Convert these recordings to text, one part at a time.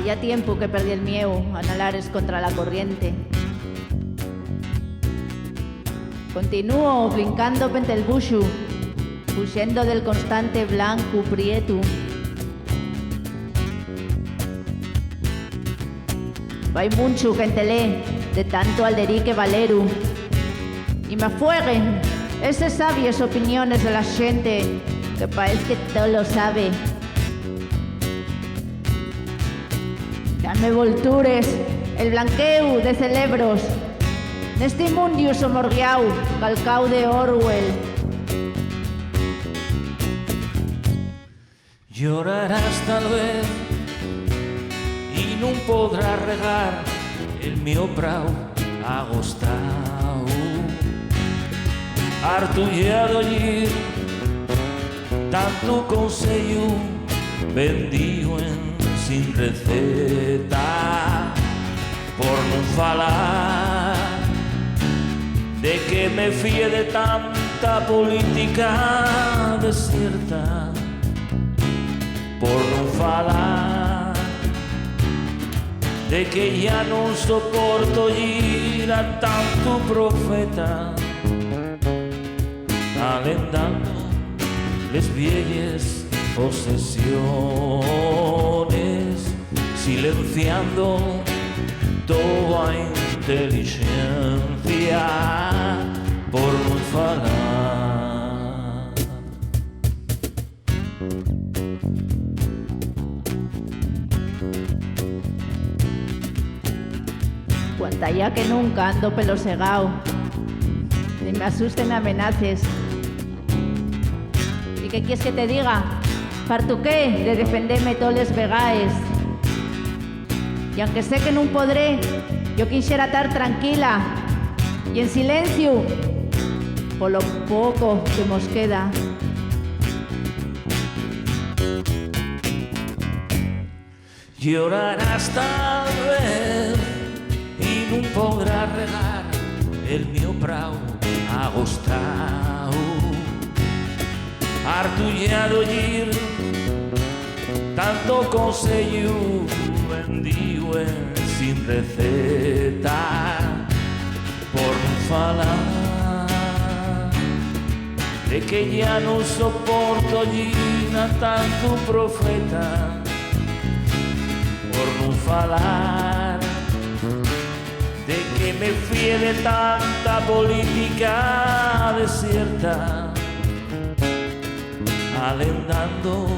Ya tiempo que perdí el miedo a nalares contra la corriente. Continúo brincando pente el buxu, fuxendo del constante blanco prieto. Vai mucho gente lee de tanto alderique valeru y me afueguen esas sabias opiniones de la gente que parece que todo lo sabe. Dame voltures el blanqueu de celebros neste mundio somorguiau calcau de Orwell. Llorarás tal vez y non podrás regar el mío brau agostao. Harto ya de oír tanto consello vendido en sin receta, por non falar de que me fíe de tanta política desierta, por non falar de que ya non soporto ir a tanto profeta alentando les viejas posesiones, silenciando toda inteligencia por non falar. Cuanta ya que nunca ando pelo segao, ni me asusten amenaces. ¿Y qué quieres que te diga? Fartuqué de defenderme todos les vegaes. Y aunque sé que no podré, yo quisiera estar tranquila y en silencio por lo poco que nos queda. Llorarás tal vez y no podrás regar el mío brau agostao. Harto ya de oír tanto consello vendido en sin receta, por non falar de que ya non soporto oír a tanto profeta, por non falar de que me fíe de tanta política desierta, alentando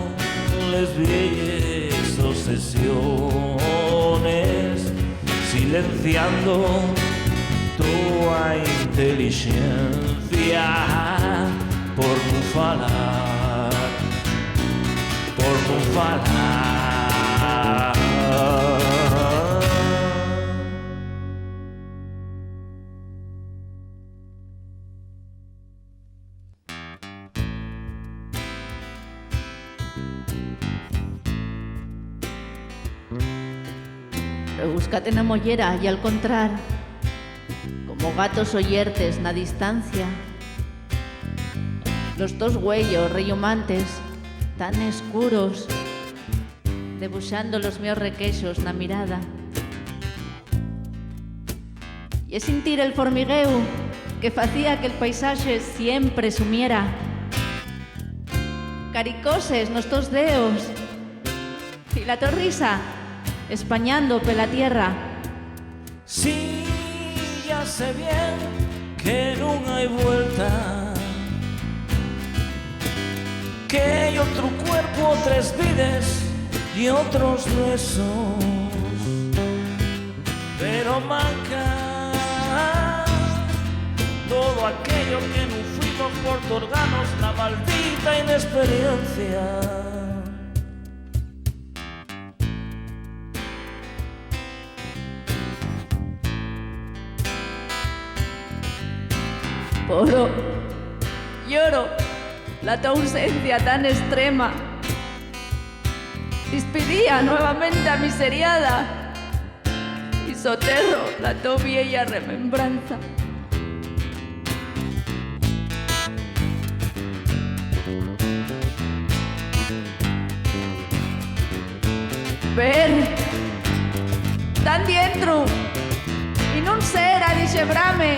les viejas obsesiones, silenciando toda inteligencia por non falar, por non falar. Rebúscate na mollera y al contrar, como gatos oyertes na distancia, los dos huellos rellumantes tan escuros, debuxando los míos requeixos na mirada. Y es sentir el formigueo que facía que el paisaje siempre sumiera. Caricoses nos tos deos y la torrisa españando pela tierra. Sí, ya sé bien que no hay vuelta, que hay otro cuerpo, tres vidas y otros besos, pero manca todo aquello que no fuimos por otorgarnos la maldita inexperiencia. Oro, lloro la tu ausencia tan extrema. Despedía nuevamente a miseriada y soterro la tu vieja remembranza. Ver ese brame,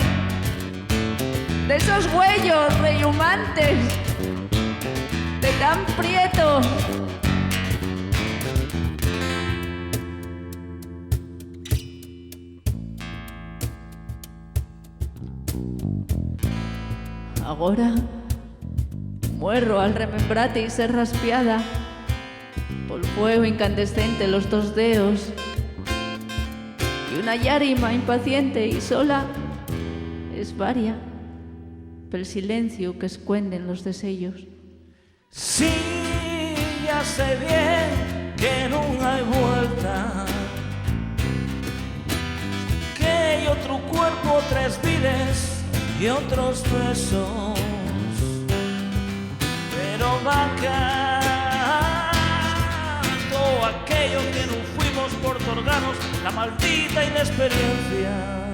de esos huellos rehumantes, de tan prieto. Agora muerro al remembrate y ser raspiada pol fuego incandescente los dos dedos, y una llárima impaciente y sola es varia pel silencio que escuenden los desellos. Sí, ya sé bien que no hay vuelta, que hay otro cuerpo, tres vidas y otros besos, pero vaca todo aquello que no fuimos por otorgarnos la maldita inexperiencia.